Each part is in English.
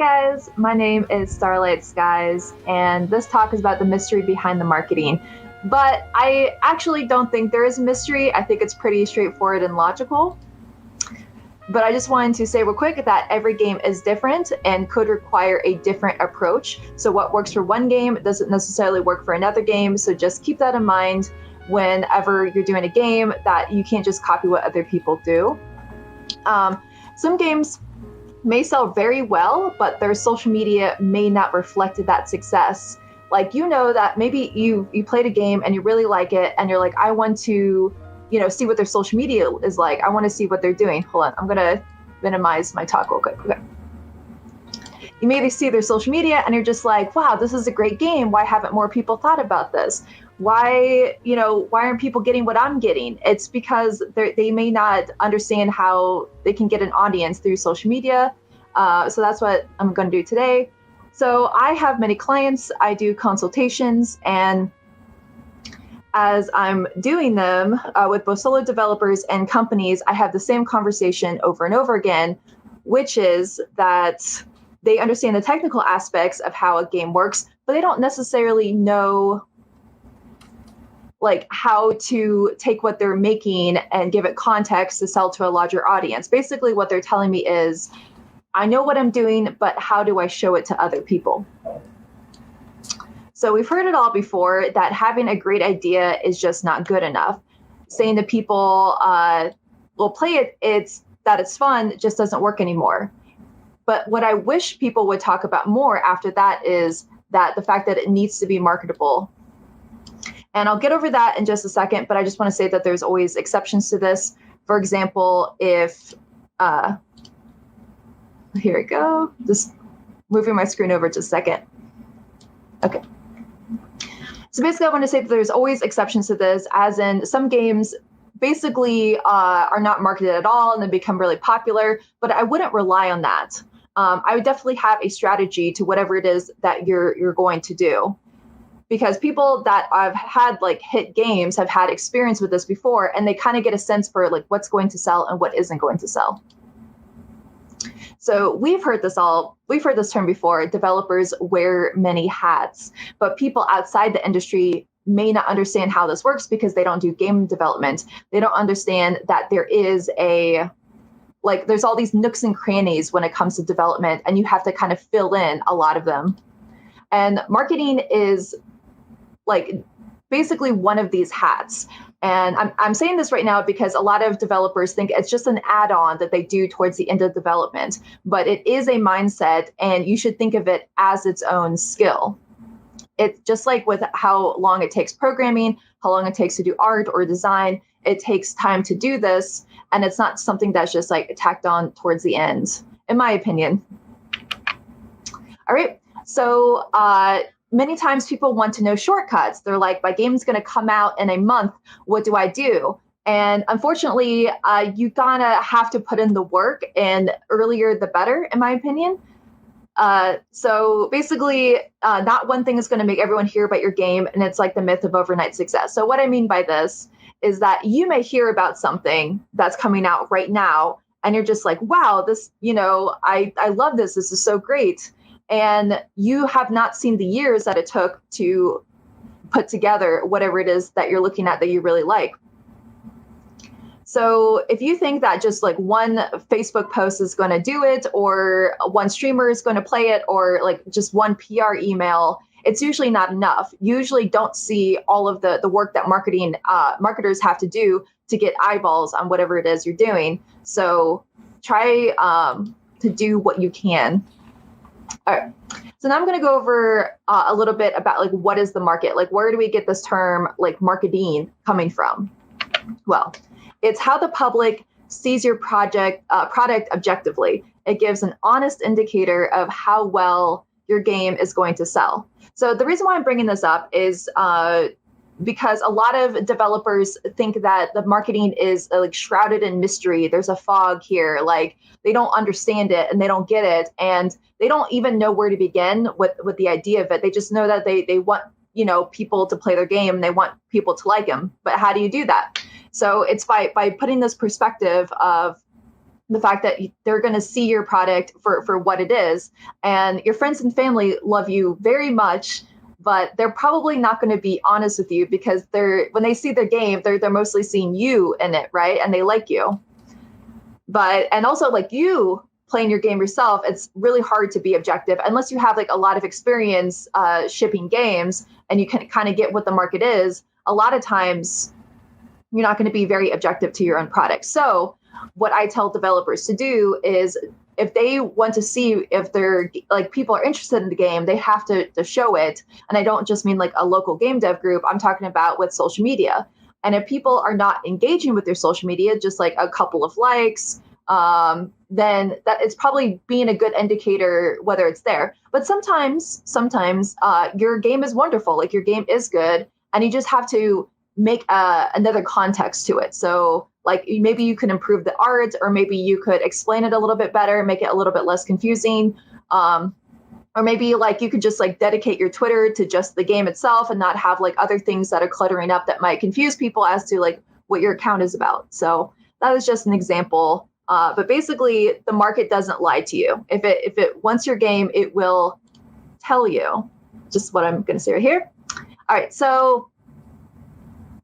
guys, my name is Starlight Skies, and this talk is about the mystery behind the marketing. But I actually don't think there is a mystery. I think it's pretty straightforward and logical. But I just wanted to say real quick that every game is different and could require a different approach. So what works for one game doesn't necessarily work for another game. So just keep that in mind whenever you're doing a game, that you can't just copy what other people do. Some games may sell very well, but their social media may not reflect that success. Like, you know, that maybe you played a game and you really like it and you're like, I want to, see what their social media is like. I want to see what they're doing. Hold on, I'm gonna minimize my talk real quick. Okay. You maybe see their social media and you're just like, wow, this is a great game. Why haven't more people thought about this? Why aren't people getting what I'm getting? It's because they may not understand how they can get an audience through social media. So that's what I'm going to do today. So I have many clients. I do consultations, and as I'm doing them with both solo developers and companies, I have the same conversation over and over again, which is that they understand the technical aspects of how a game works, but they don't necessarily know like how to take what they're making and give it context to sell to a larger audience. Basically, what they're telling me is, I know what I'm doing, but how do I show it to other people? So we've heard it all before, that having a great idea is just not good enough. Saying to people, we'll play it, it's fun, just doesn't work anymore. But what I wish people would talk about more after that is that the fact that it needs to be marketable. And I'll get over that in just a second, but I just want to say that there's always exceptions to this. For example, if, here we go, just moving my screen over just a second. Okay. So basically, I want to say that there's always exceptions to this, as in some games basically are not marketed at all and then become really popular, but I wouldn't rely on that. I would definitely have a strategy to whatever it is that you're going to do. Because people that I've had like hit games have had experience with this before, and they kind of get a sense for like what's going to sell and what isn't going to sell. So we've heard this term before, developers wear many hats, but people outside the industry may not understand how this works because they don't do game development. They don't understand that there's all these nooks and crannies when it comes to development, and you have to kind of fill in a lot of them. And marketing is like basically one of these hats. And I'm saying this right now because a lot of developers think it's just an add-on that they do towards the end of development, but it is a mindset, and you should think of it as its own skill. It's just like with how long it takes programming, how long it takes to do art or design. It takes time to do this, and it's not something that's just like tacked on towards the end, in my opinion. All right, so many times people want to know shortcuts. They're like, my game's going to come out in a month. What do I do? And unfortunately, you gotta have to put in the work, and earlier the better, in my opinion. So basically, not one thing is going to make everyone hear about your game, and it's like the myth of overnight success. So what I mean by this is that you may hear about something that's coming out right now, and you're just like, wow, this, I love this. This is so great. And you have not seen the years that it took to put together whatever it is that you're looking at that you really like. So if you think that just like one Facebook post is going to do it, or one streamer is going to play it, or like just one PR email, it's usually not enough. You usually don't see all of the work that marketers have to do to get eyeballs on whatever it is you're doing. So try to do what you can. All right. So now I'm going to go over a little bit about like what is the market? Like, where do we get this term like marketing coming from? Well, it's how the public sees your product objectively. It gives an honest indicator of how well your game is going to sell. So the reason why I'm bringing this up is because a lot of developers think that the marketing is like shrouded in mystery. There's a fog here, like they don't understand it and they don't get it, and they don't even know where to begin with the idea of it. They just know that they want people to play their game, and they want people to like them. But how do you do that? So it's by putting this perspective of the fact that they're going to see your product for what it is. And your friends and family love you very much, but they're probably not going to be honest with you because when they see their game, they're mostly seeing you in it, right? And they like you. And also like you playing your game yourself, it's really hard to be objective unless you have like a lot of experience shipping games and you can kind of get what the market is. A lot of times you're not going to be very objective to your own product. So what I tell developers to do is if they want to see if they're like people are interested in the game, they have to show it. And I don't just mean like a local game dev group. I'm talking about with social media. And if people are not engaging with their social media, just like a couple of likes, then that it's probably being a good indicator whether it's there. But sometimes your game is wonderful, like your game is good, and you just have to make another context to it. So like maybe you can improve the art, or maybe you could explain it a little bit better, make it a little bit less confusing. Or maybe like you could just like dedicate your Twitter to just the game itself and not have like other things that are cluttering up that might confuse people as to like what your account is about. So that was just an example. But basically the market doesn't lie to you. If it wants your game, it will tell you. Just what I'm going to say right here. All right. So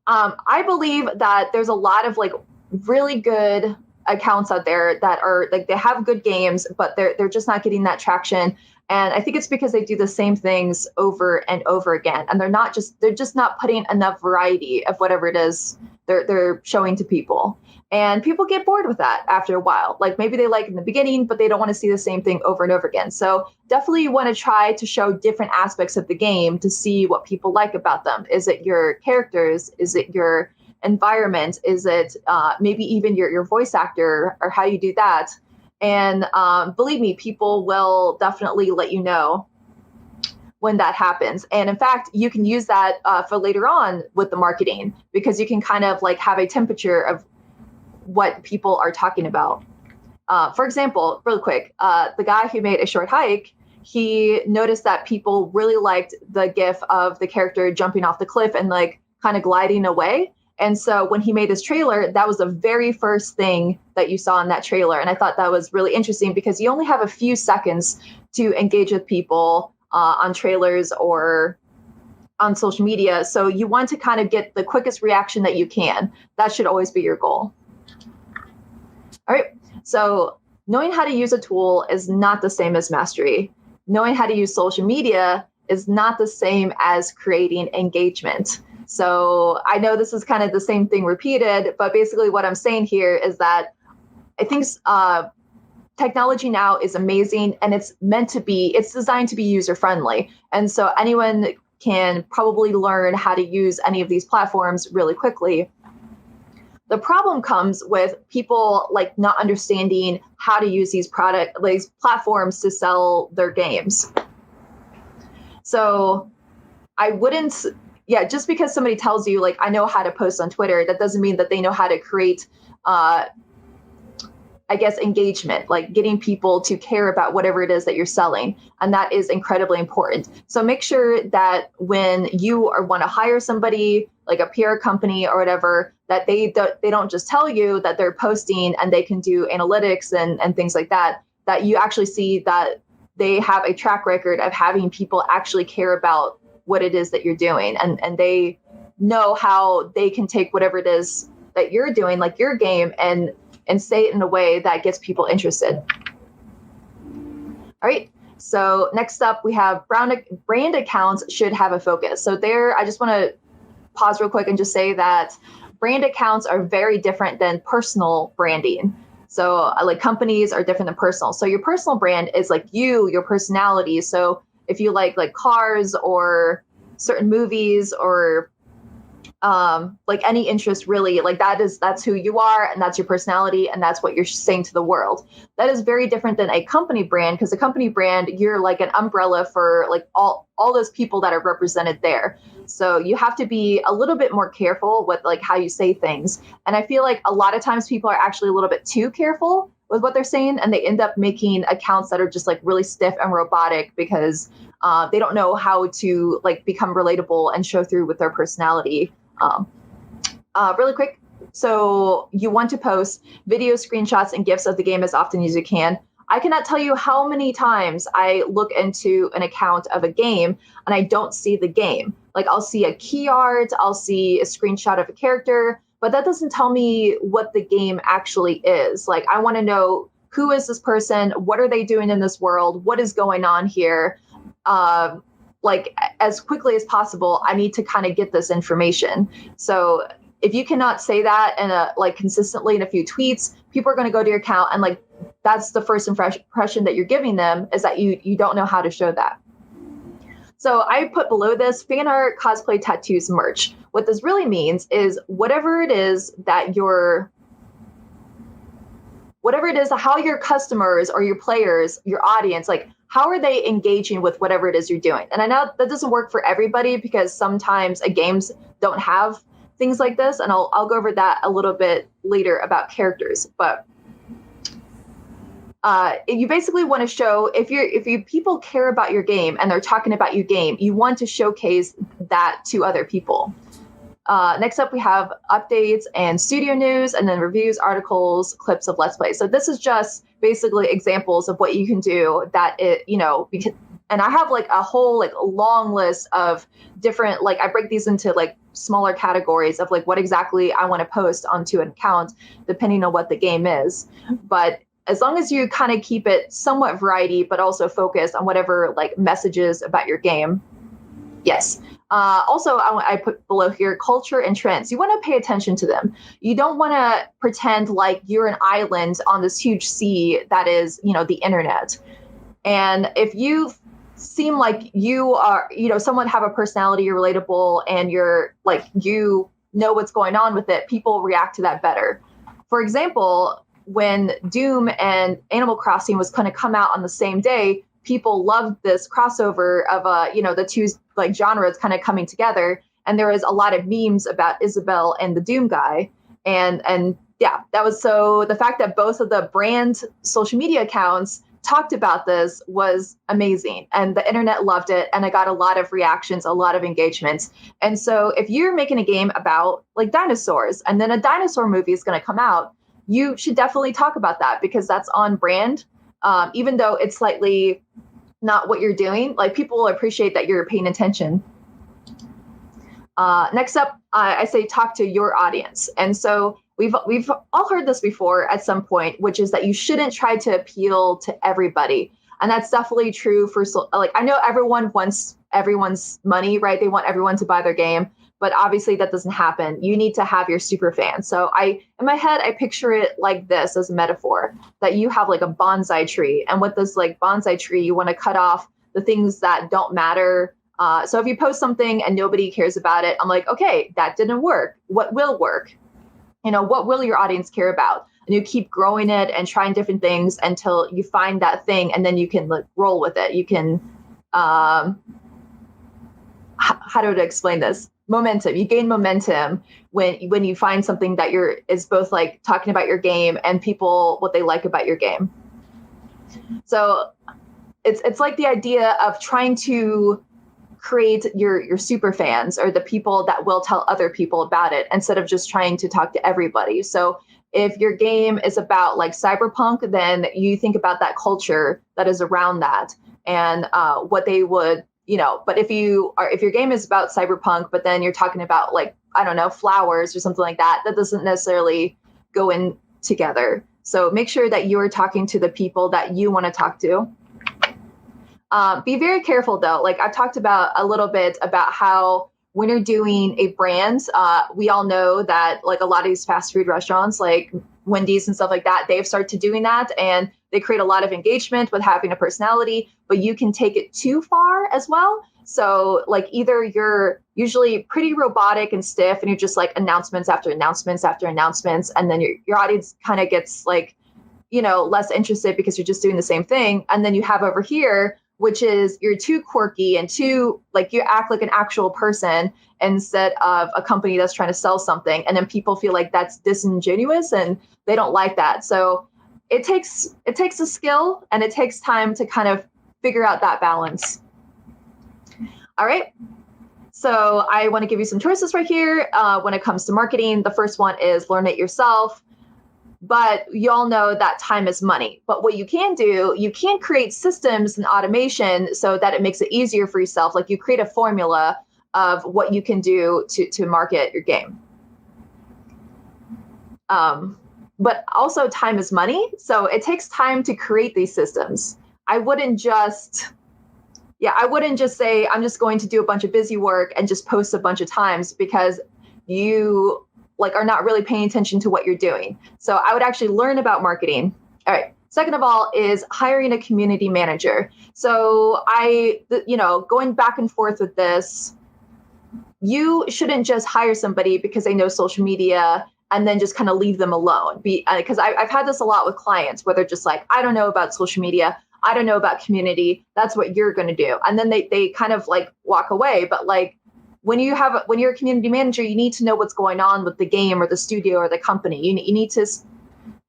I believe that there's a lot of like really good accounts out there that are like they have good games, but they're just not getting that traction. And I think it's because they do the same things over and over again, and they're just not putting enough variety of whatever it is they're showing to people. And people get bored with that after a while. Like maybe they like in the beginning, but they don't want to see the same thing over and over again. So definitely you want to try to show different aspects of the game to see what people like about them. Is it your characters? Is it your environment? Is it maybe even your voice actor or how you do that? And believe me, people will definitely let you know when that happens. And in fact, you can use that for later on with the marketing, because you can kind of like have a temperature of what people are talking about. For example, really quick, the guy who made A Short Hike, he noticed that people really liked the gif of the character jumping off the cliff and like kind of gliding away. And so when he made his trailer, that was the very first thing that you saw in that trailer. And I thought that was really interesting because you only have a few seconds to engage with people on trailers or on social media. So you want to kind of get the quickest reaction that you can. That should always be your goal. All right. So knowing how to use a tool is not the same as mastery. Knowing how to use social media is not the same as creating engagement. So I know this is kind of the same thing repeated, but basically what I'm saying here is that I think technology now is amazing, and it's designed to be user friendly. And so anyone can probably learn how to use any of these platforms really quickly. The problem comes with people like not understanding how to use these platforms to sell their games. So I wouldn't, just because somebody tells you like, I know how to post on Twitter, that doesn't mean that they know how to create, engagement, like getting people to care about whatever it is that you're selling. And that is incredibly important. So make sure that when you want to hire somebody, like a PR company or whatever, that they don't just tell you that they're posting and they can do analytics and things like that, that you actually see that they have a track record of having people actually care about what it is that you're doing. And they know how they can take whatever it is that you're doing, like your game, and say it in a way that gets people interested. All right. So next up, we have brand accounts should have a focus. So there, I just want to pause real quick and just say that brand accounts are very different than personal branding. So like companies are different than personal. So your personal brand is like your personality. So if you like cars or certain movies or like any interest, really, like that's who you are, and that's your personality, and that's what you're saying to the world. That is very different than a company brand, because a company brand, you're like an umbrella for like all those people that are represented there. So you have to be a little bit more careful with like how you say things. And I feel like a lot of times people are actually a little bit too careful with what they're saying, and they end up making accounts that are just like really stiff and robotic because they don't know how to like become relatable and show through with their personality. Really quick, So you want to post video screenshots and GIFs of the game as often as you can. I cannot tell you how many times I look into an account of a game and I don't see the game. Like I'll see a key art, I'll see a screenshot of a character, but that doesn't tell me what the game actually is. Like I want to know, who is this person? What are they doing in this world? What is going on here? Like as quickly as possible, I need to kind of get this information. So if you cannot say that in a like consistently in a few tweets, people are going to go to your account and like that's the first impression that you're giving them, is that you don't know how to show that. So I put below this fan art, cosplay, tattoos, merch. What this really means is whatever it is, how your customers or your players, your audience, like how are they engaging with whatever it is you're doing? And I know that doesn't work for everybody because sometimes games don't have things like this, and I'll go over that a little bit later about characters. But you basically want to show, if you people care about your game and they're talking about your game, you want to showcase that to other people. Next up, we have updates and studio news, and then reviews, articles, clips of Let's Play. So this is just basically examples of what you can do and I have like a whole like long list of different, like I break these into like smaller categories of like what exactly I want to post onto an account, depending on what the game is. But as long as you kind of keep it somewhat variety, but also focus on whatever like messages about your game. Yes. Also, I put below here culture and trends. You want to pay attention to them. You don't want to pretend like you're an island on this huge sea that is, the internet. And if you seem like you are, someone have a personality, you're relatable, and you're like, what's going on with it, people react to that better. For example, when Doom and Animal Crossing was going to come out on the same day, people loved this crossover of the two like genres kind of coming together, and there was a lot of memes about Isabelle and the Doom guy, and yeah, that was, so the fact that both of the brand social media accounts talked about this was amazing, and the internet loved it, and I got a lot of reactions, a lot of engagements. And so if you're making a game about like dinosaurs and then a dinosaur movie is going to come out, you should definitely talk about that, because that's on brand. Even though it's slightly not what you're doing, like people will appreciate that you're paying attention. Next up, I say talk to your audience. And so we've all heard this before at some point, which is that you shouldn't try to appeal to everybody. And that's definitely true for, like, I know everyone wants everyone's money, right? They want everyone to buy their game, but obviously that doesn't happen. You need to have your super fans. So in my head, I picture it like this as a metaphor, that you have like a bonsai tree. And with this like bonsai tree, you want to cut off the things that don't matter. So if you post something and nobody cares about it, I'm like, okay, that didn't work. What will work? What will your audience care about? And you keep growing it and trying different things until you find that thing, and then you can like roll with it. You can, how do I explain this? Momentum. You gain momentum when you find something that is both like talking about your game and people what they like about your game. So it's like the idea of trying to create your super fans, or the people that will tell other people about it, instead of just trying to talk to everybody. So if your game is about like cyberpunk, then you think about that culture that is around that, and what they would, but if your game is about cyberpunk, but then you're talking about like, I don't know, flowers or something like that, that doesn't necessarily go in together. So make sure that you are talking to the people that you want to talk to. Be very careful though. Like I've talked about a little bit about how when you're doing a brand, we all know that like a lot of these fast food restaurants like Wendy's and stuff like that, they've started doing that, and they create a lot of engagement with having a personality, but you can take it too far as well. So like either you're usually pretty robotic and stiff, and you're just like announcements after announcements after announcements, and then your audience kind of gets like, less interested because you're just doing the same thing. And then you have over here, which is you're too quirky and too like you act like an actual person instead of a company that's trying to sell something. And then people feel like that's disingenuous and they don't like that. So it takes a skill, and it takes time to kind of figure out that balance. All right. So I want to give you some choices right here. When it comes to marketing, the first one is learn it yourself. But you all know that time is money. But what you can do, you can create systems and automation so that it makes it easier for yourself. Like you create a formula of what you can do to market your game. But also time is money. So it takes time to create these systems. I wouldn't just say I'm just going to do a bunch of busy work and just post a bunch of times, because you like are not really paying attention to what you're doing. So I would actually learn about marketing. All right. Second of all is hiring a community manager. So going back and forth with this, you shouldn't just hire somebody because they know social media and then just kind of leave them alone. Because I've had this a lot with clients where they're just like, I don't know about social media. I don't know about community. That's what you're going to do. And then they kind of like walk away. But like when you're a community manager, you need to know what's going on with the game or the studio or the company. You need to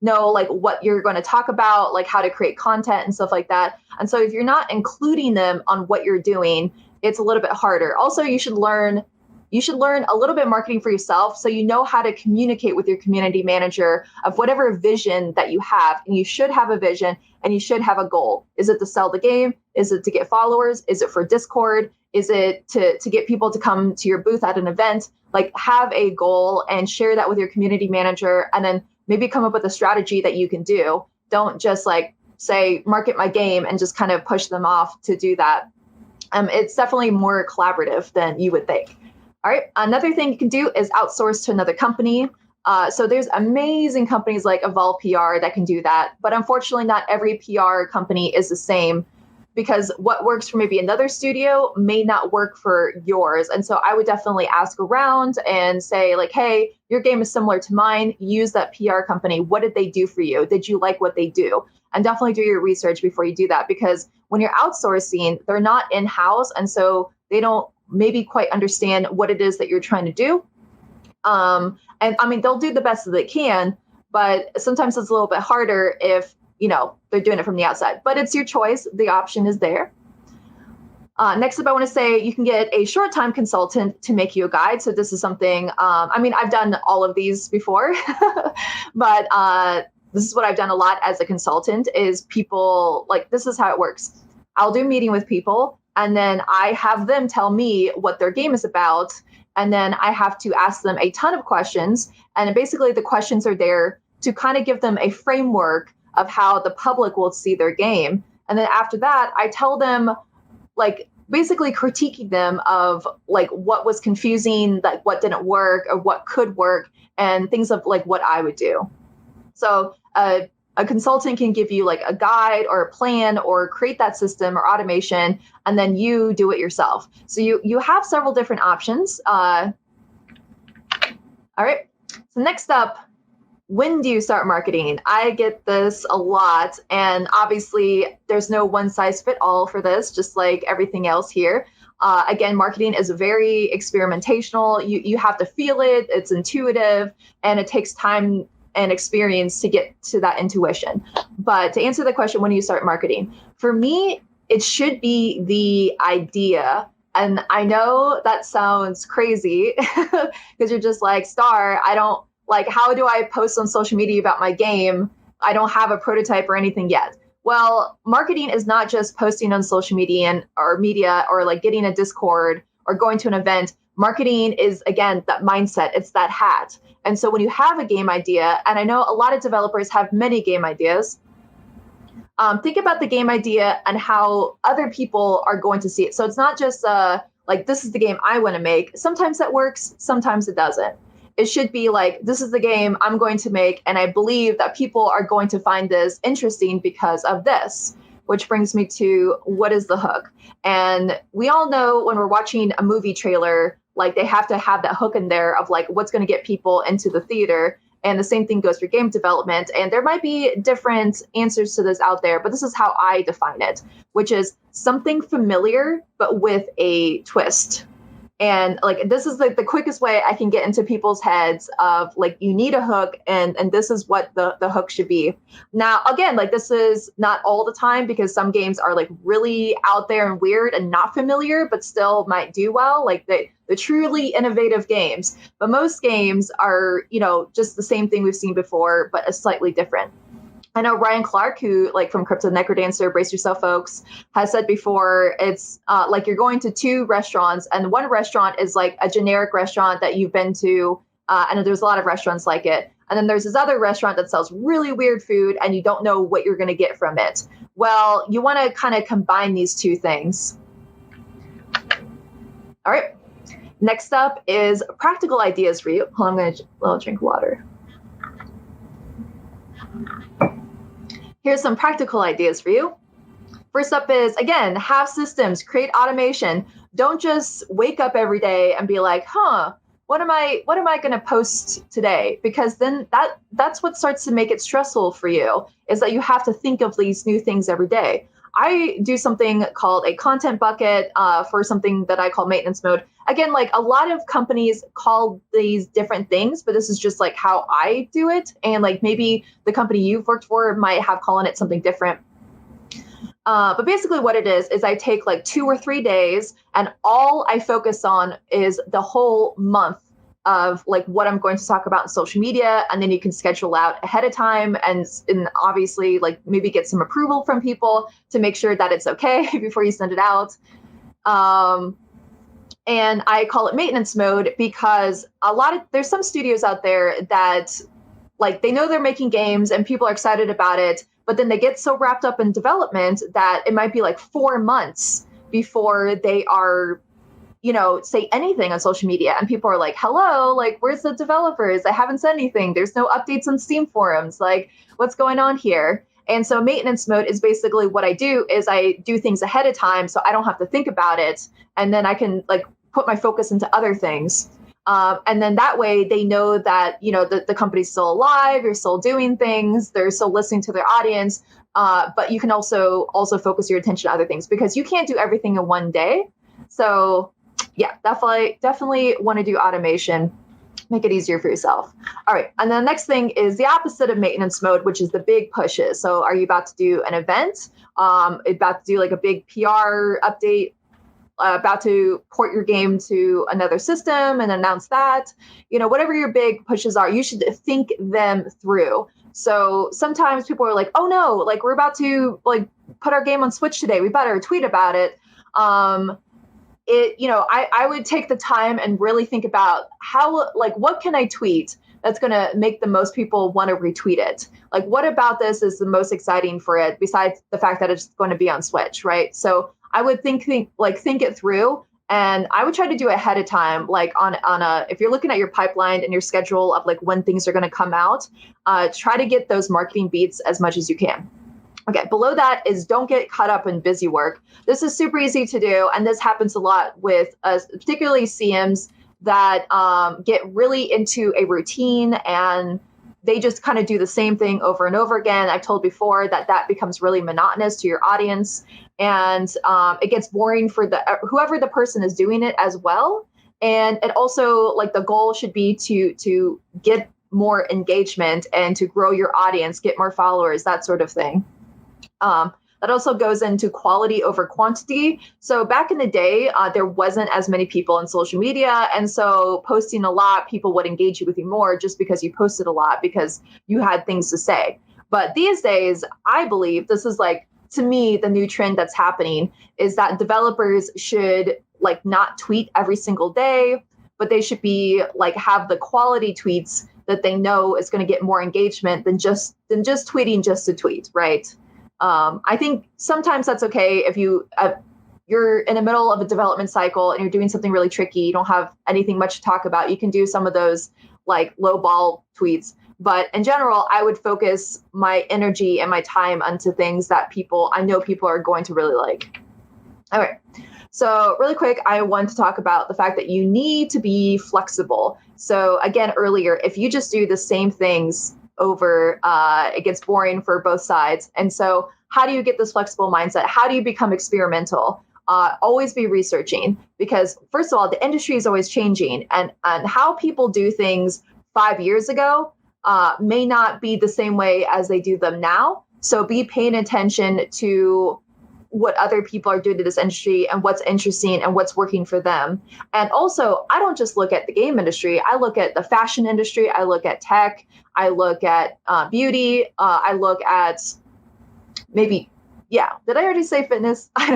know like what you're going to talk about, like how to create content and stuff like that. And so if you're not including them on what you're doing, it's a little bit harder. Also, you should learn a little bit of marketing for yourself so you know how to communicate with your community manager of whatever vision that you have. And you should have a vision and you should have a goal. Is it to sell the game? Is it to get followers? Is it for Discord? Is it to get people to come to your booth at an event? Like have a goal and share that with your community manager, and then maybe come up with a strategy that you can do. Don't just like say, market my game and just kind of push them off to do that. It's definitely more collaborative than you would think. All right. Another thing you can do is outsource to another company. So there's amazing companies like Evolve PR that can do that. But unfortunately, not every PR company is the same, because what works for maybe another studio may not work for yours. And so I would definitely ask around and say like, hey, your game is similar to mine. Use that PR company. What did they do for you? Did you like what they do? And definitely do your research before you do that, because when you're outsourcing, they're not in-house. And so they don't maybe quite understand what it is that you're trying to do. And I mean, they'll do the best that they can, but sometimes it's a little bit harder if, they're doing it from the outside. But it's your choice. The option is there. Next up, I want to say you can get a short time consultant to make you a guide. So this is something, I've done all of these before, but this is what I've done a lot as a consultant is people like, this is how it works. I'll do a meeting with people and then I have them tell me what their game is about. And then I have to ask them a ton of questions. And basically the questions are there to kind of give them a framework of how the public will see their game. And then after that, I tell them like basically critiquing them of like what was confusing, like what didn't work or what could work, and things of like what I would do. So a consultant can give you like a guide or a plan or create that system or automation, and then you do it yourself. So you have several different options. All right. So next up, when do you start marketing? I get this a lot, and obviously there's no one size fit all for this, just like everything else here. Again, marketing is very experimentational. You have to feel it, it's intuitive, and it takes time and experience to get to that intuition. But to answer the question, when do you start marketing? For me, it should be the idea. And I know that sounds crazy because you're just like, Star, I don't like, how do I post on social media about my game? I don't have a prototype or anything yet. Well, marketing is not just posting on social media or like getting a Discord or going to an event. Marketing is, again, that mindset. It's that hat. And so when you have a game idea, and I know a lot of developers have many game ideas, think about the game idea and how other people are going to see it. So it's not just like, this is the game I want to make. Sometimes that works, sometimes it doesn't. It should be like, this is the game I'm going to make, and I believe that people are going to find this interesting because of this, which brings me to what is the hook? And we all know when we're watching a movie trailer, like they have to have that hook in there of like what's going to get people into the theater. And the same thing goes for game development. And there might be different answers to this out there, but this is how I define it, which is something familiar, but with a twist. And like this is like the quickest way I can get into people's heads of like you need a hook and this is what the hook should be. Now again, like this is not all the time because some games are like really out there and weird and not familiar, but still might do well. Like the truly innovative games. But most games are, you know, just the same thing we've seen before, but a slightly different. I know Ryan Clark, who like from Crypto Necrodancer, brace yourself, folks, has said before it's like you're going to two restaurants, and one restaurant is like a generic restaurant that you've been to. And there's a lot of restaurants like it. And then there's this other restaurant that sells really weird food, and you don't know what you're going to get from it. Well, you want to kind of combine these two things. All right. Next up is practical ideas for you. Hold on, I'm going to drink water. Here's some practical ideas for you. First up is, again, have systems, create automation. Don't just wake up every day and be like, what am I going to post today? Because then that's what starts to make it stressful for you, is that you have to think of these new things every day. I do something called a content bucket for something that I call maintenance mode. Again, like a lot of companies call these different things, but this is just like how I do it. And like maybe the company you've worked for might have calling it something different. But basically what it is I take like 2 or 3 days and all I focus on is the whole month of like what I'm going to talk about in social media. And then you can schedule out ahead of time and obviously like maybe get some approval from people to make sure that it's okay before you send it out. And I call it maintenance mode because there's some studios out there that like they know they're making games and people are excited about it, but then they get so wrapped up in development that it might be like 4 months before they are, you know, say anything on social media. And people are like, hello, like, where's the developers? I haven't said anything. There's no updates on Steam forums. Like, what's going on here? And so maintenance mode is basically what I do is I do things ahead of time so I don't have to think about it. And then I can like put my focus into other things. And then that way they know that, you know, the company's still alive, you're still doing things, they're still listening to their audience. But you can also focus your attention on other things because you can't do everything in one day. So yeah, definitely want to do automation, make it easier for yourself. All right. And then the next thing is the opposite of maintenance mode, which is the big pushes. So are you about to do an event? About to do like a big PR update? About to port your game to another system and announce that, you know, whatever your big pushes are, you should think them through. So sometimes people are like, oh no, like we're about to like put our game on Switch today. We better tweet about it. You know, I would take the time and really think about how, like, what can I tweet that's going to make the most people want to retweet it? Like, what about this is the most exciting for it besides the fact that it's going to be on Switch, right? So I would think it through, and I would try to do it ahead of time, like on a, if you're looking at your pipeline and your schedule of like when things are going to come out, try to get those marketing beats as much as you can. Okay, below that is don't get caught up in busy work. This is super easy to do, and this happens a lot with particularly CMs that get really into a routine and they just kind of do the same thing over and over again. I've told before that becomes really monotonous to your audience, and it gets boring for whoever the person is doing it as well. And it also, like, the goal should be to get more engagement and to grow your audience, get more followers, that sort of thing. That also goes into quality over quantity. So back in the day, there wasn't as many people on social media. And so posting a lot, people would engage with you more just because you posted a lot because you had things to say. But these days, I believe this is like, to me, the new trend that's happening is that developers should like not tweet every single day, but they should be like have the quality tweets that they know is going to get more engagement than just tweeting just to tweet, right? I think sometimes that's okay if you're in the middle of a development cycle and you're doing something really tricky, you don't have anything much to talk about. You can do some of those like low ball tweets. But in general, I would focus my energy and my time onto things that I know people are going to really like. All right. So really quick, I want to talk about the fact that you need to be flexible. So again, earlier, if you just do the same things over, it gets boring for both sides. And so how do you get this flexible mindset? How do you become experimental? always be researching, because first of all, the industry is always changing, and how people do things 5 years ago may not be the same way as they do them now. So be paying attention to what other people are doing to this industry and what's interesting and what's working for them. And also, I don't just look at the game industry. I look at the fashion industry. I look at tech. I look at beauty. I look at maybe, yeah, did I already say fitness? I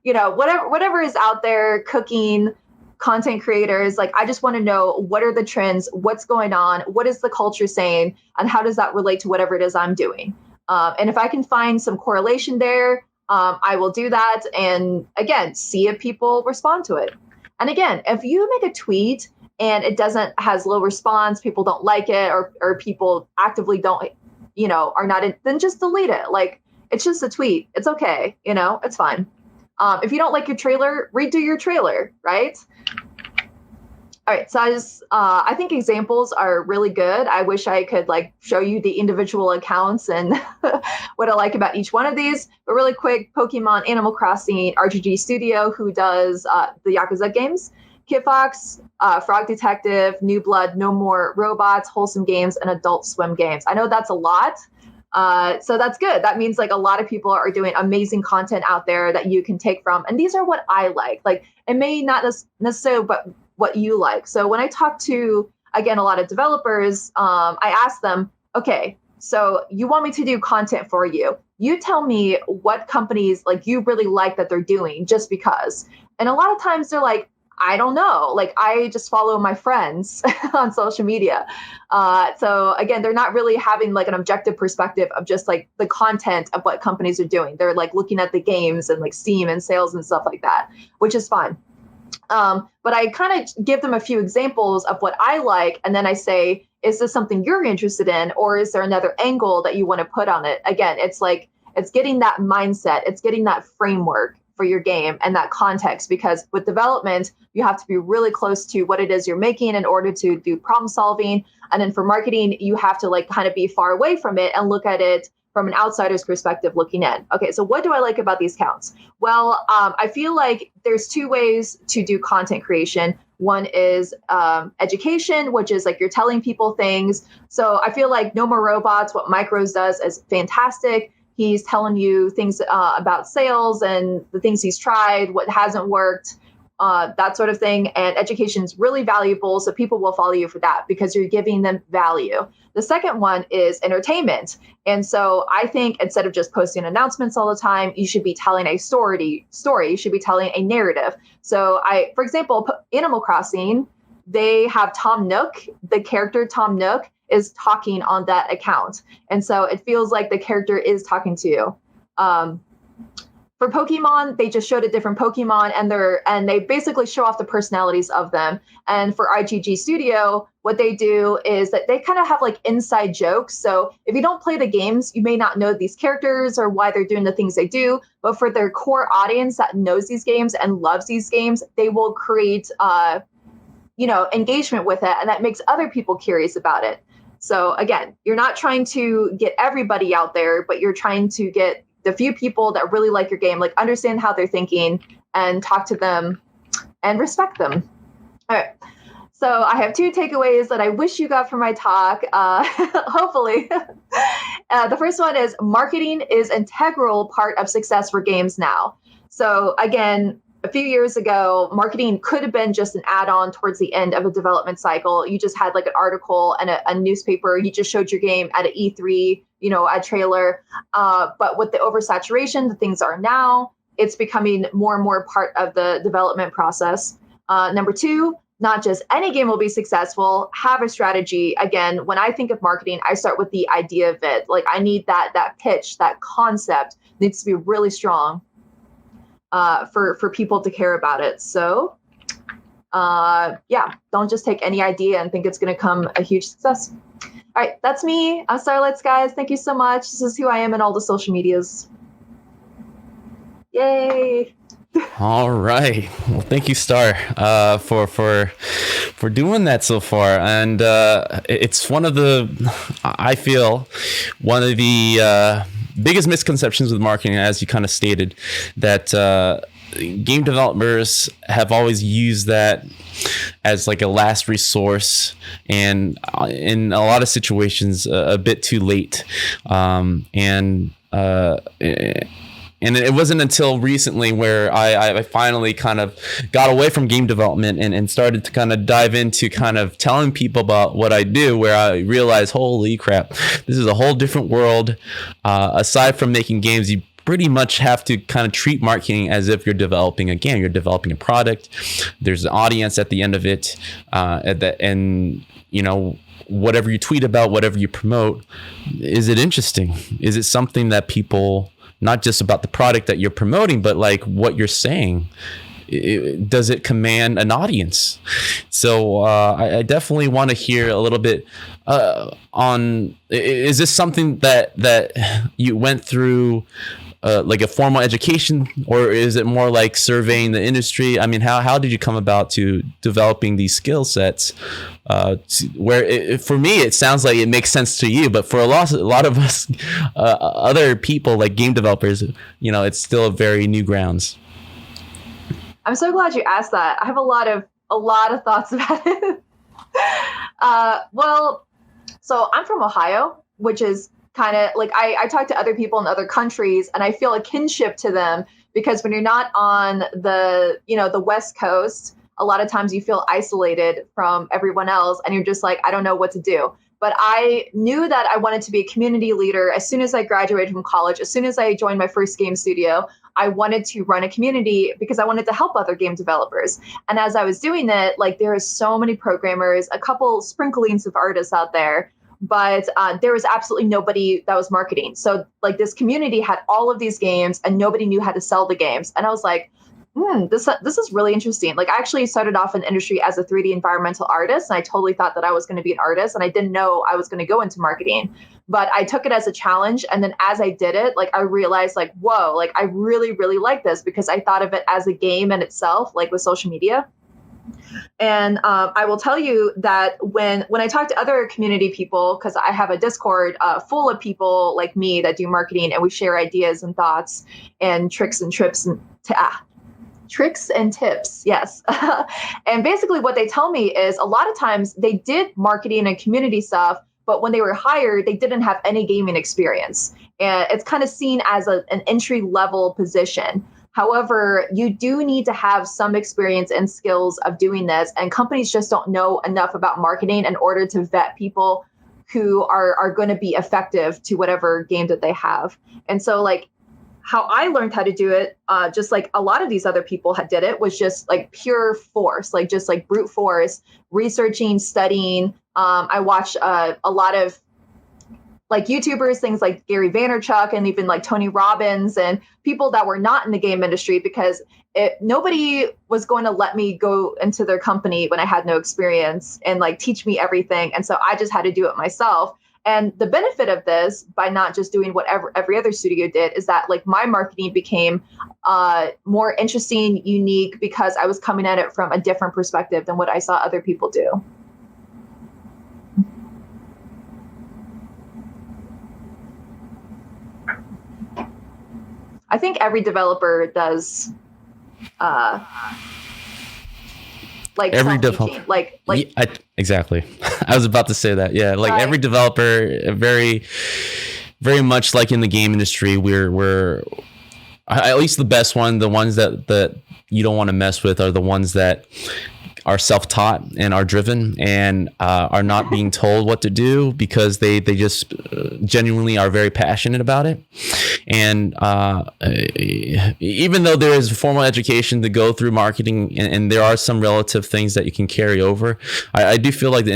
don't, whatever is out there, cooking, content creators. Like, I just want to know, what are the trends, what's going on, what is the culture saying, and how does that relate to whatever it is I'm doing? And if I can find some correlation there, I will do that. And again, see if people respond to it. And again, if you make a tweet and it has low response, people don't like it, or people actively don't, are not in, then just delete it. Like, it's just a tweet. It's okay. It's fine. If you don't like your trailer, redo your trailer, right? All right, so I think examples are really good. I wish I could show you the individual accounts and what I like about each one of these. But really quick, Pokemon, Animal Crossing, RGG Studio, who does the Yakuza games, Kit Fox, Frog Detective, New Blood, No More Robots, Wholesome Games, and Adult Swim Games. I know that's a lot. So that's good. That means a lot of people are doing amazing content out there that you can take from. And these are what I like. It may not necessarily, but what you like. So when I talk to, again, a lot of developers, I ask them, okay, so you want me to do content for you. You tell me what companies you really like that they're doing, just because. And a lot of times they're like, I don't know. I just follow my friends on social media. So again, they're not really having an objective perspective of just the content of what companies are doing. They're looking at the games and Steam and sales and stuff like that, which is fine. But I kind of give them a few examples of what I like. And then I say, is this something you're interested in? Or is there another angle that you want to put on it? Again, it's getting that mindset. It's getting that framework for your game and that context, because with development, you have to be really close to what it is you're making in order to do problem solving. And then for marketing, you have to kind of be far away from it and look at it from an outsider's perspective looking in. Okay, so what do I like about these counts? Well, I feel like there's two ways to do content creation. One is education, which is you're telling people things. So I feel like No More Robots, what Micros does, is fantastic. He's telling you things about sales and the things he's tried, what hasn't worked, that sort of thing. And education is really valuable. So people will follow you for that because you're giving them value. The second one is entertainment. And so I think instead of just posting announcements all the time, you should be telling a story. You should be telling a narrative. So for example, Animal Crossing, they have Tom Nook, the character Tom Nook is talking on that account. And so it feels like the character is talking to you. For Pokemon, they just showed a different Pokemon and they basically show off the personalities of them. And for IGG Studio, what they do is that they kind of have inside jokes. So if you don't play the games, you may not know these characters or why they're doing the things they do. But for their core audience that knows these games and loves these games, they will create engagement with it. And that makes other people curious about it. So again, you're not trying to get everybody out there, but you're trying to get the few people that really like your game, understand how they're thinking and talk to them and respect them. All right. So I have two takeaways that I wish you got from my talk, hopefully. The first one is marketing is an integral part of success for games now. So again, a few years ago, marketing could have been just an add-on towards the end of a development cycle. You just had an article and a newspaper. You just showed your game at an E3, a trailer. But with the oversaturation that things are now, it's becoming more and more part of the development process. Number two, not just any game will be successful. Have a strategy. Again, when I think of marketing, I start with the idea of it. I need that pitch, that concept needs to be really strong. For people to care about it. So, don't just take any idea and think it's going to come a huge success. All right, that's me. I'm Starlight Skies. Thank you so much. This is who I am in all the social medias. Yay. All right. Well, thank you, Star, for doing that so far. And it's I feel one of the biggest misconceptions with marketing, as you kind of stated, that game developers have always used that as like a last resource, and in a lot of situations a bit too late. And it wasn't until recently where I finally kind of got away from game development and started to kind of dive into kind of telling people about what I do, where I realized, holy crap, this is a whole different world. Aside from making games, you pretty much have to kind of treat marketing as if you're developing a game. You're developing a product. There's an audience at the end of it. And you know, whatever you tweet about, whatever you promote, is it interesting? Is it something that people, not just about the product that you're promoting, but like what you're saying, does it command an audience? So I definitely want to hear a little bit on, is this something that you went through like a formal education, or is it more like surveying the industry? I mean, how did you come about to developing these skill sets? For me, it sounds like it makes sense to you, but for a lot of us, other people like game developers, you know, it's still very new grounds. I'm so glad you asked that. I have a lot of thoughts about it. Well, so I'm from Ohio, which is kind of like, I talk to other people in other countries and I feel a kinship to them, because when you're not on the, you know, the West Coast, a lot of times you feel isolated from everyone else and you're just like, I don't know what to do. But I knew that I wanted to be a community leader as soon as I graduated from college. As soon as I joined my first game studio, I wanted to run a community because I wanted to help other game developers. And as I was doing that, like, there are so many programmers, a couple sprinklings of artists out there, but there was absolutely nobody that was marketing. So like, this community had all of these games and nobody knew how to sell the games. And I was like, this is really interesting. Like, I actually started off in industry as a 3D environmental artist, and I totally thought that I was going to be an artist, and I didn't know I was going to go into marketing. But I took it as a challenge, and then as I did it, like, I realized, like, whoa, like, I really, really like this, because I thought of it as a game in itself, like with social media. And I will tell you that when I talk to other community people, because I have a Discord full of people like me that do marketing, and we share ideas and thoughts and tricks and tips yes. And basically what they tell me is a lot of times they did marketing and community stuff, but when they were hired, they didn't have any gaming experience, and it's kind of seen as an entry level position. However, you do need to have some experience and skills of doing this, and companies just don't know enough about marketing in order to vet people who are going to be effective to whatever game that they have. And so, like, how I learned how to do it, just like a lot of these other people did it, was just like pure force, like just like brute force, researching, studying. I watched a lot of like YouTubers, things like Gary Vaynerchuk and even like Tony Robbins, and people that were not in the game industry, because nobody was going to let me go into their company when I had no experience and like teach me everything. And so I just had to do it myself. And the benefit of this, by not just doing whatever every other studio did, is that like my marketing became more interesting, unique, because I was coming at it from a different perspective than what I saw other people do. I think every developer does like every developer, exactly. I was about to say that. Yeah, like every developer, very, very much like in the game industry, we're at least the best one. The ones that you don't want to mess with are the ones that are self-taught and are driven and are not being told what to do, because they just genuinely are very passionate about it. And even though there is formal education to go through marketing, and there are some relative things that you can carry over, I do feel like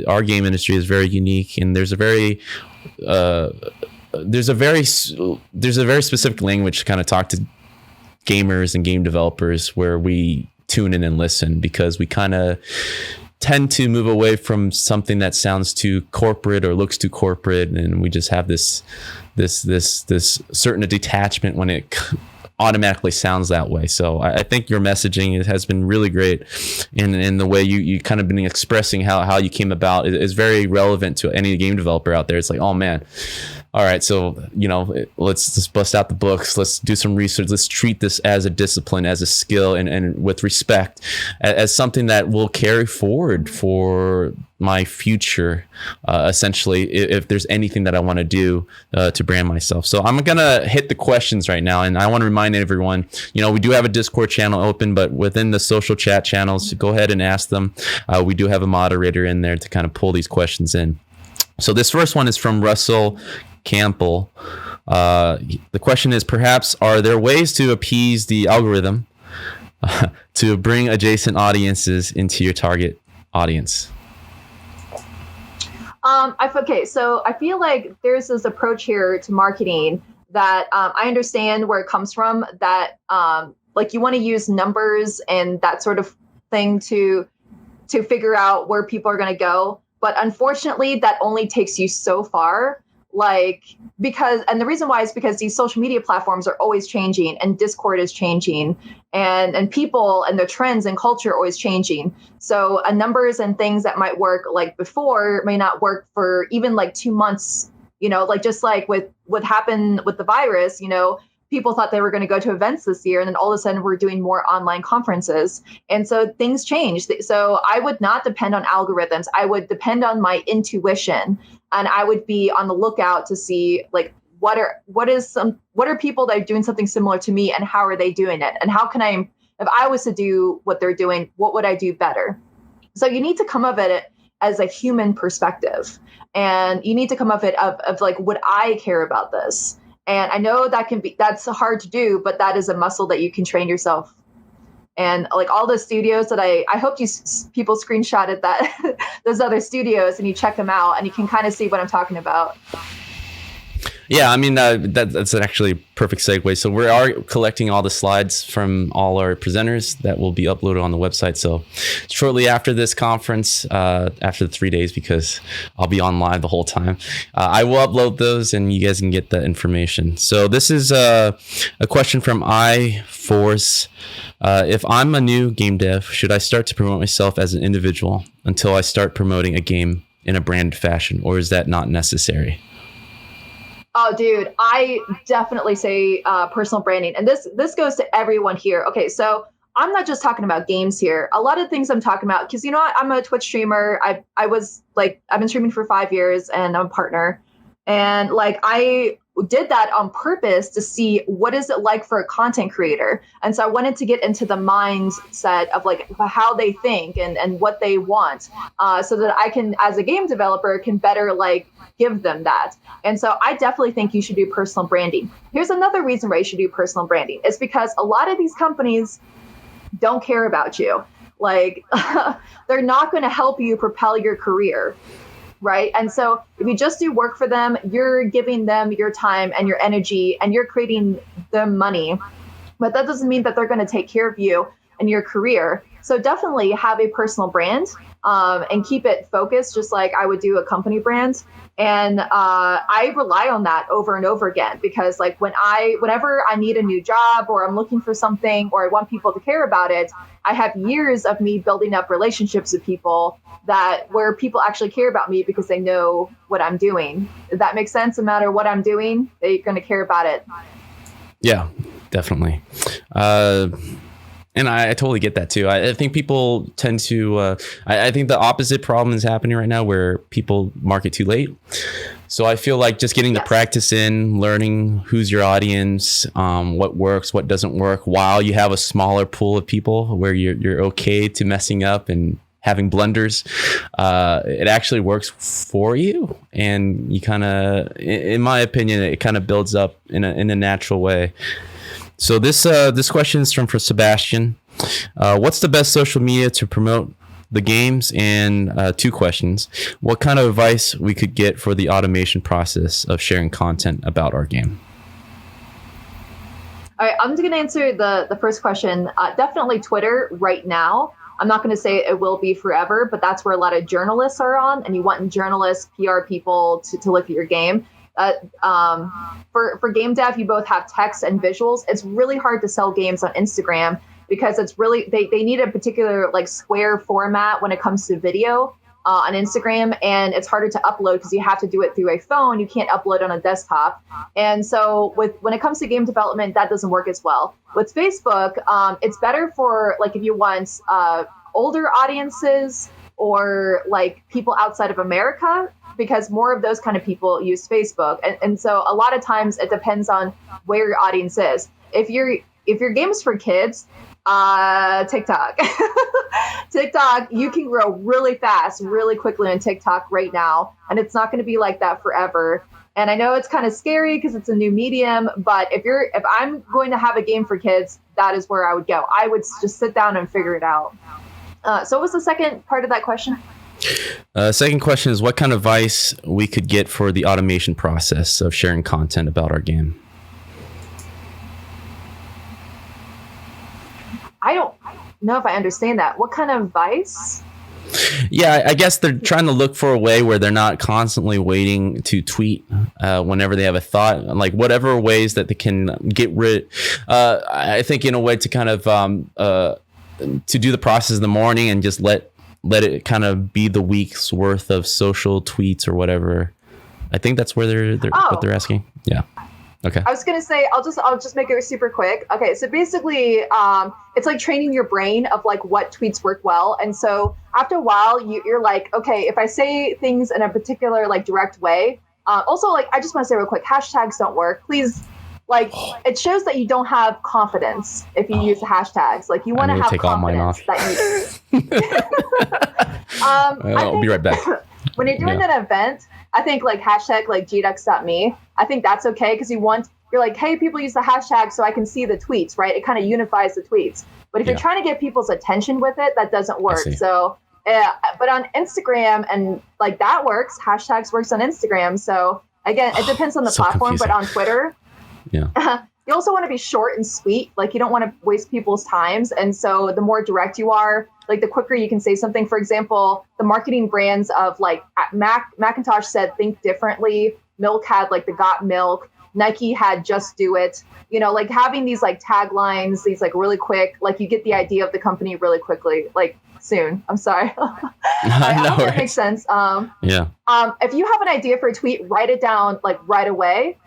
our game industry is very unique, and there's a very specific language to kind of talk to gamers and game developers, where we tune in and listen, because we kind of tend to move away from something that sounds too corporate or looks too corporate, and we just have this certain detachment when it automatically sounds that way. So I think your messaging has been really great, in the way you kind of been expressing how you came about is very relevant to any game developer out there. It's like, oh man, all right, so let's just bust out the books, let's do some research, let's treat this as a discipline, as a skill, and with respect, as something that will carry forward for my future, essentially, if there's anything that I want to do to brand myself. So I'm gonna hit the questions right now, and I want to remind everyone, we do have a Discord channel open, but within the social chat channels, go ahead and ask them. We do have a moderator in there to kind of pull these questions in. So this first one is from Russell Campbell. The question is, perhaps, are there ways to appease the algorithm to bring adjacent audiences into your target audience? Okay, so I feel like there's this approach here to marketing that I understand where it comes from, that like you want to use numbers and that sort of thing to figure out where people are going to go. But unfortunately, that only takes you so far. And the reason why is because these social media platforms are always changing, and Discord is changing, and people and the trends and culture are always changing. So numbers and things that might work like before may not work for even like 2 months, just like with what happened with the virus, people thought they were going to go to events this year, and then all of a sudden we're doing more online conferences. And so things changed. So I would not depend on algorithms. I would depend on my intuition, and I would be on the lookout to see like what are people that are doing something similar to me, and how are they doing it, and how can if I was to do what they're doing, what would I do better? So you need to come of it as a human perspective, and you need to come of it of like, would I care about this? And I know that's hard to do, but that is a muscle that you can train yourself. And like all the studios that I hope people screenshotted that those other studios, and you check them out, and you can kind of see what I'm talking about. Yeah, I mean, that's an actually perfect segue. So we are collecting all the slides from all our presenters that will be uploaded on the website. So shortly after this conference, after the 3 days, because I'll be on live the whole time, I will upload those, and you guys can get that information. So this is a question from iForce. If I'm a new game dev, should I start to promote myself as an individual until I start promoting a game in a branded fashion, or is that not necessary? Oh, dude, I definitely say personal branding. And this goes to everyone here. Okay, so I'm not just talking about games here. A lot of things I'm talking about, because I'm a Twitch streamer. I've been streaming for 5 years, and I'm a partner. And like I did that on purpose to see what is it like for a content creator. And so I wanted to get into the mindset of like how they think and what they want, so that I can, as a game developer, can better like give them that. And so I definitely think you should do personal branding. Here's another reason why you should do personal branding. It's because a lot of these companies don't care about you. Like they're not going to help you propel your career. Right. And so if you just do work for them, you're giving them your time and your energy, and you're creating them money. But that doesn't mean that they're going to take care of you and your career. So definitely have a personal brand, and keep it focused, just like I would do a company brand. And I rely on that over and over again, because like whenever I need a new job, or I'm looking for something, or I want people to care about it, I have years of me building up relationships with people where people actually care about me because they know what I'm doing. If that makes sense, no matter what I'm doing, they're going to care about it. Yeah, definitely. And I totally get that too. I think people tend to, I think the opposite problem is happening right now, where people market too late. So I feel like just getting the practice in, learning who's your audience, what works, what doesn't work, while you have a smaller pool of people where you're okay to messing up and having blunders, it actually works for you. And you kind of, in my opinion, it kind of builds up in a natural way. So this question is for Sebastian. What's the best social media to promote the games? And 2 questions. What kind of advice we could get for the automation process of sharing content about our game? All right, I'm going to answer the first question. Definitely Twitter right now. I'm not going to say it will be forever, but that's where a lot of journalists are on, and you want journalists, PR people to look at your game. For game dev, you both have text and visuals. It's really hard to sell games on Instagram, because it's really they need a particular like square format when it comes to video. on Instagram, and it's harder to upload because you have to do it through a phone. You can't upload on a desktop. And so when it comes to game development, that doesn't work as well. With Facebook, it's better for like if you want older audiences or like people outside of America, because more of those kind of people use Facebook. And so a lot of times it depends on where your audience is. If your game is for kids, TikTok. TikTok, you can grow really fast, really quickly on TikTok right now. And it's not going to be like that forever. And I know it's kind of scary because it's a new medium, but if I'm going to have a game for kids, that is where I would go. I would just sit down and figure it out. So what was the second part of that question? Second question is what kind of advice we could get for the automation process of sharing content about our game. I don't know if I understand that. What kind of advice? Yeah, I guess they're trying to look for a way where they're not constantly waiting to tweet whenever they have a thought, like whatever ways that they can get rid. I think in a way to kind of to do the process in the morning and just let it kind of be the week's worth of social tweets or whatever. I think that's where they're what they're asking. Yeah. Okay. I was gonna say I'll just make it super quick. Okay, so basically, it's like training your brain of like what tweets work well, and so after a while, you're like, okay, if I say things in a particular like direct way. Also, like I just want to say real quick, hashtags don't work. Please, like it shows that you don't have confidence if you use the hashtags. Like you want to have take confidence that you. I'll be right back. When you're doing an event, I think like hashtag like gdux.me, I think that's okay because you're like, hey, people use the hashtag so I can see the tweets, right? It kind of unifies the tweets. But if you're trying to get people's attention with it, that doesn't work. So, but on Instagram and like that works, hashtags works on Instagram. So again, it depends on the platform, confusing. but on Twitter, you also want to be short and sweet. Like you don't want to waste people's times. And so the more direct you are, like the quicker you can say something. For example, the marketing brands of like Macintosh said, think differently. Milk had like the got milk. Nike had just do it. You know, like having these like taglines, these like really quick, like you get the idea of the company really quickly, like soon. I'm sorry. I hope that makes sense. If you have an idea for a tweet, write it down like right away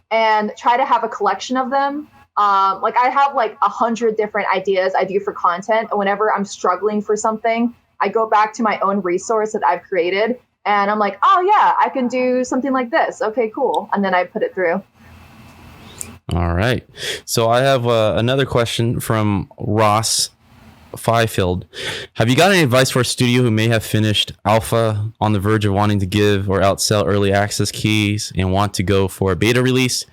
and try to have a collection of them. Like I have like 100 different ideas I do for content. And whenever I'm struggling for something, I go back to my own resource that I've created. And I'm like, oh yeah, I can do something like this. Okay, cool. And then I put it through. All right. So I have another question from Ross Fifield. Have you got any advice for a studio who may have finished alpha on the verge of wanting to give or outsell early access keys and want to go for a beta release?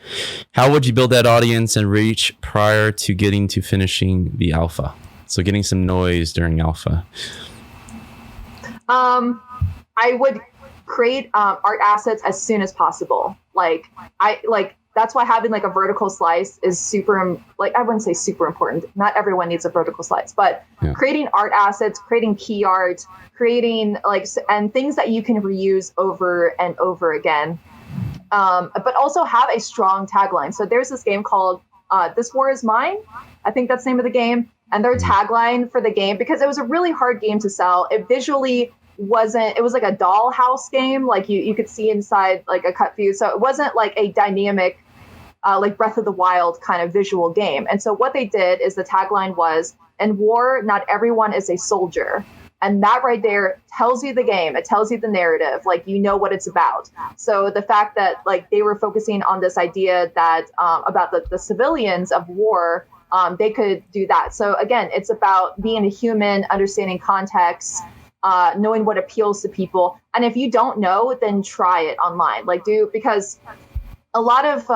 How would you build that audience and reach prior to getting to finishing the alpha? So getting some noise during alpha. I would create art assets as soon as possible. That's why having like a vertical slice is super, like I wouldn't say super important. Not everyone needs a vertical slice, but creating art assets, creating key art, creating and things that you can reuse over and over again. But also have a strong tagline. So there's this game called This War Is Mine. I think that's the name of the game. And their tagline for the game, because it was a really hard game to sell, it visually it was like a dollhouse game. Like you could see inside like a cut view. So it wasn't like a dynamic, like Breath of the Wild kind of visual game. And so what they did is the tagline was, in war, not everyone is a soldier. And that right there tells you the game. It tells you the narrative, like you know what it's about. So the fact that like they were focusing on this idea that about the civilians of war, they could do that. So again, it's about being a human, understanding context, knowing what appeals to people. And if you don't know, then try it online. Because a lot of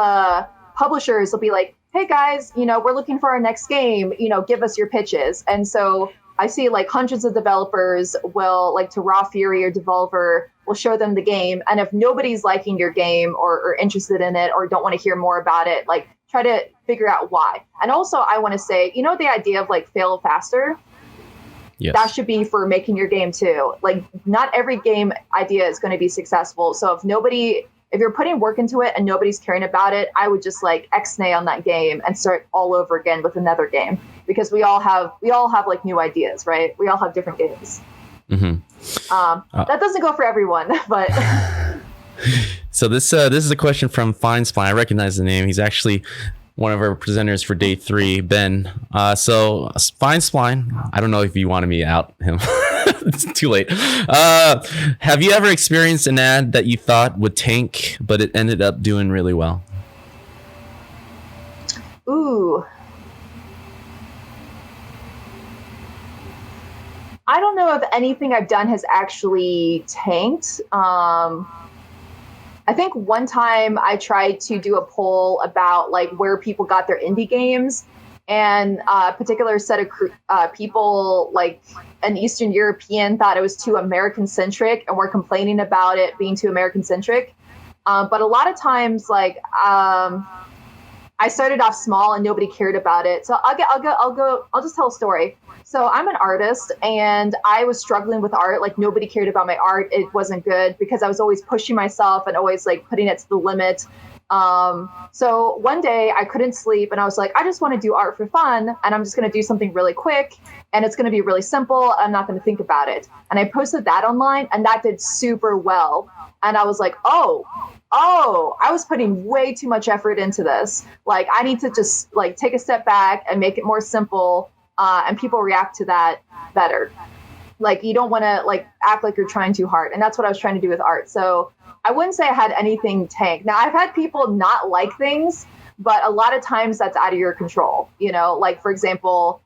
publishers will be like, hey guys, we're looking for our next game, give us your pitches. And so I see like hundreds of developers will, like to Raw Fury or Devolver, will show them the game. And if nobody's liking your game or interested in it or don't want to hear more about it, like try to figure out why. And also I want to say, the idea of like fail faster, that should be for making your game too. Like not every game idea is going to be successful. So if you're putting work into it and nobody's caring about it, I would just like X-nay on that game and start all over again with another game, because we all have like new ideas, right? We all have different games. Mm-hmm. That doesn't go for everyone, but So this is a question from Fine Spline. I recognize the name. He's actually one of our presenters for day 3, Ben. So Fine Spline, I don't know if you wanted me to out him. It's too late. Have you ever experienced an ad that you thought would tank, but it ended up doing really well? ooh. I don't know if anything I've done has actually tanked. I think one time I tried to do a poll about like where people got their indie games, and a particular set of people, like an Eastern European, thought it was too American centric and were complaining about it being too American centric. But a lot of times, like I started off small and nobody cared about it. So I'll just tell a story. So I'm an artist and I was struggling with art. Like nobody cared about my art. It wasn't good because I was always pushing myself and always like putting it to the limit. So one day I couldn't sleep and I was like, I just want to do art for fun. And I'm just going to do something really quick and it's going to be really simple. I'm not going to think about it. And I posted that online and that did super well. And I was like, oh, I was putting way too much effort into this. Like I need to just like take a step back and make it more simple. And people react to that better. Like you don't want to like act like you're trying too hard. And that's what I was trying to do with art. So I wouldn't say I had anything tank. Now I've had people not like things, but a lot of times that's out of your control. You know, like for example,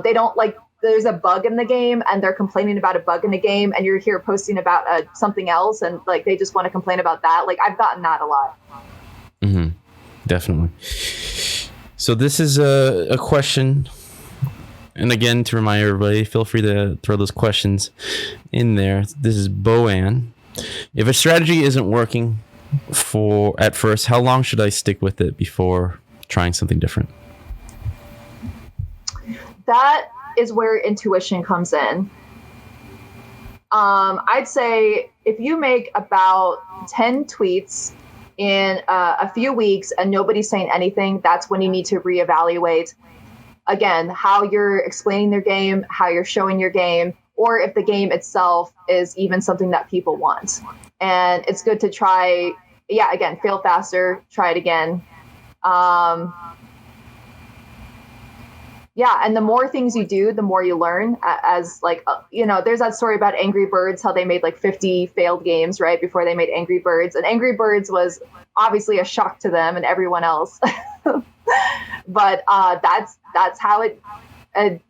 they don't like, there's a bug in the game and they're complaining about a bug in the game and you're here posting about something else and like they just want to complain about that. Like I've gotten that a lot. Mm-hmm. Definitely. So this is a question. And again, to remind everybody, feel free to throw those questions in there. This is Boan. If a strategy isn't working at first, how long should I stick with it before trying something different? That is where intuition comes in. I'd say if you make about 10 tweets in a few weeks and nobody's saying anything, that's when you need to reevaluate, again, how you're explaining their game, how you're showing your game, or if the game itself is even something that people want. And it's good to try, again, fail faster, try it again. And the more things you do, the more you learn. As like, there's that story about Angry Birds, how they made like 50 failed games, right, before they made Angry Birds. And Angry Birds was obviously a shock to them and everyone else. But that's how it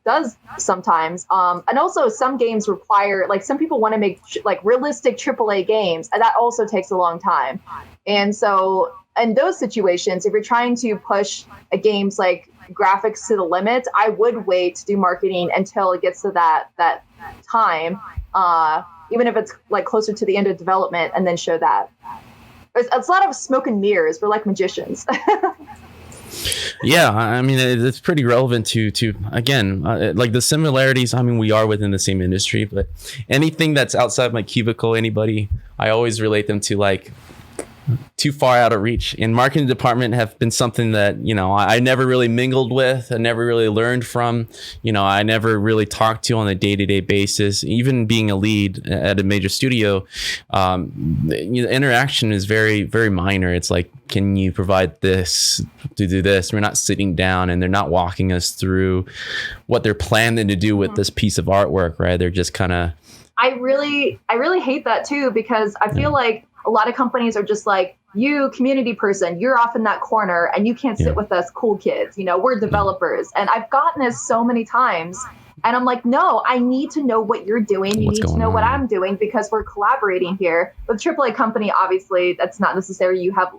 does sometimes. And also some games require, like some people want to make like realistic AAA games, and that also takes a long time. And so in those situations, if you're trying to push a game's like graphics to the limit, I would wait to do marketing until it gets to that time, even if it's like closer to the end of development, and then show that. It's a lot of smoke and mirrors. We're like magicians. Yeah, I mean, it's pretty relevant to again, like the similarities. I mean, we are within the same industry, but anything that's outside my cubicle, anybody, I always relate them to like too far out of reach. In marketing department have been something that, I never really mingled with, I never really learned from, I never really talked to on a day-to-day basis. Even being a lead at a major studio, the interaction is very, very minor. It's like, can you provide this to do this? We're not sitting down and they're not walking us through what they're planning to do with this piece of artwork, right? They're just kind of... I really hate that too, because I feel like a lot of companies are just like, you community person, you're off in that corner and you can't sit with us cool kids. We're developers. And I've gotten this so many times. And I'm like, no, I need to know what you're doing. You need to know what I'm doing because we're collaborating here. With AAA company, obviously, that's not necessary. You have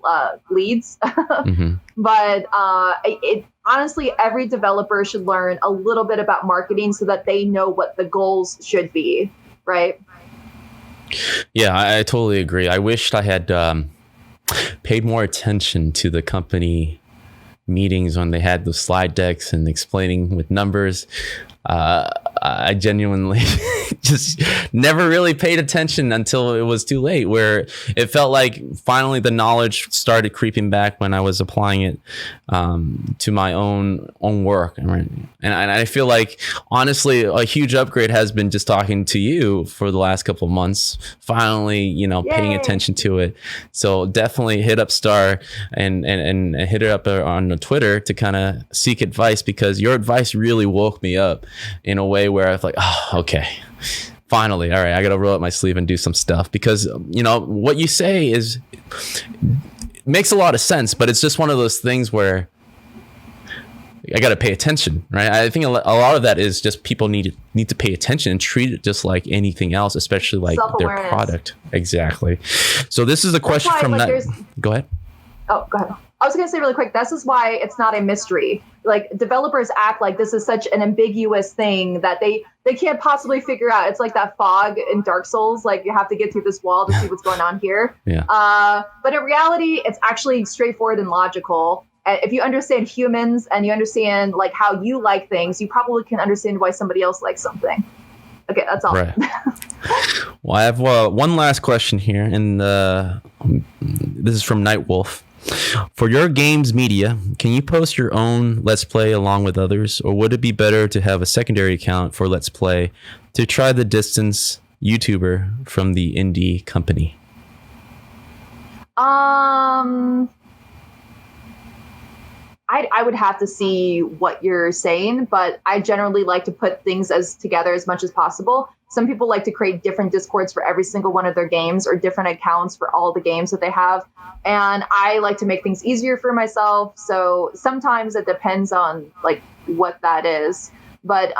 leads. Mm-hmm. But honestly, every developer should learn a little bit about marketing so that they know what the goals should be, right? Yeah, I totally agree. I wished I had paid more attention to the company meetings when they had the slide decks and explaining with numbers. I genuinely just never really paid attention until it was too late, where it felt like finally the knowledge started creeping back when I was applying it to my own work. And I feel like, honestly, a huge upgrade has been just talking to you for the last couple of months, finally, you know, paying attention to it. So definitely hit up Star and hit her up on Twitter to kind of seek advice, because your advice really woke me up in a way where I was like, oh, okay, finally, all right, I gotta roll up my sleeve and do some stuff. Because, you know, what you say makes a lot of sense, but it's just one of those things where I got to pay attention, right? I think a lot of that is just people need to pay attention and treat it just like anything else, especially like their product. Exactly. So this is a question from Go ahead. Oh, go ahead. I was going to say really quick, this is why it's not a mystery. Like, developers act like this is such an ambiguous thing that they can't possibly figure out. It's like that fog in Dark Souls. Like, you have to get through this wall to see what's going on here. Yeah. But in reality, it's actually straightforward and logical. If you understand humans and you understand like how you like things, you probably can understand why somebody else likes something. Okay, that's all. Right. Well, I have one last question here, and this is from Nightwolf. For your games media, can you post your own Let's Play along with others, or would it be better to have a secondary account for Let's Play to try the distance YouTuber from the indie company? I would have to see what you're saying, but I generally like to put things together as much as possible. Some people like to create different Discords for every single one of their games, or different accounts for all the games that they have. And I like to make things easier for myself. So sometimes it depends on like what that is. But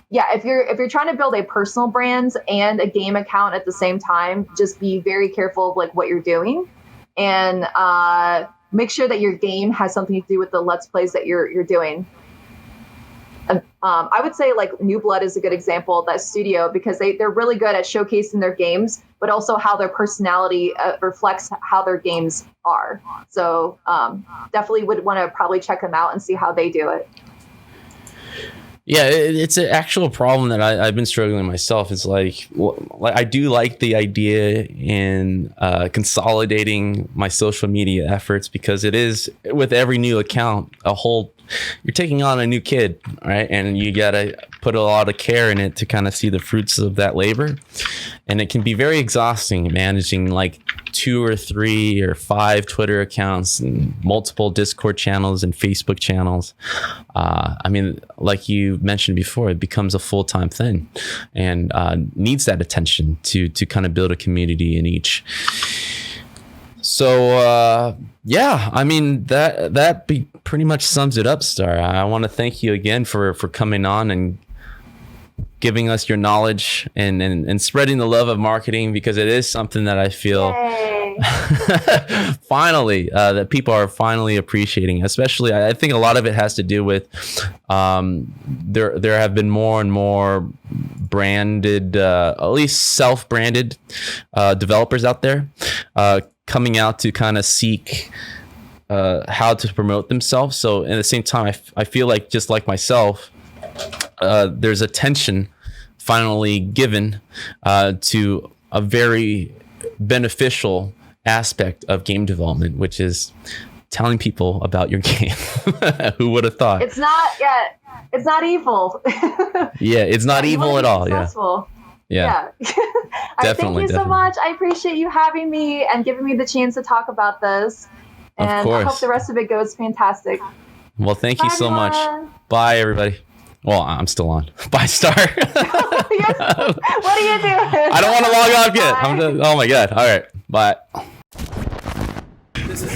yeah, if you're trying to build a personal brand and a game account at the same time, just be very careful of like what you're doing, and make sure that your game has something to do with the Let's Plays that you're doing. I would say like New Blood is a good example of that studio, because they're really good at showcasing their games, but also how their personality reflects how their games are. So definitely would want to probably check them out and see how they do it. Yeah, it's an actual problem that I've been struggling myself. It's like I do like the idea in consolidating my social media efforts, because it is, with every new account, you're taking on a new kid, right? And you gotta put a lot of care in it to kind of see the fruits of that labor. And it can be very exhausting managing like 2 or 3 or 5 Twitter accounts and multiple Discord channels and Facebook channels. I mean, like you mentioned before, it becomes a full-time thing, and needs that attention to kind of build a community in each. So yeah, I mean, that pretty much sums it up, Star. I want to thank you again for coming on and giving us your knowledge and spreading the love of marketing, because it is something that I feel finally that people are finally appreciating. Especially, I think a lot of it has to do with there have been more and more branded, at least self-branded developers out there coming out to kind of seek how to promote themselves. So at the same time, I feel like, just like myself, there's attention finally given to a very beneficial aspect of game development, which is telling people about your game. Who would have thought? It's not evil. Yeah, it's not evil at all. Successful. Yeah. Thank you so much. I appreciate you having me and giving me the chance to talk about this. And I hope the rest of it goes fantastic. Well, thank you so much. Bye, everybody. Well, I'm still on. Bye, Star. What are you doing? I don't want to log off yet. Oh my God. All right. Bye. This is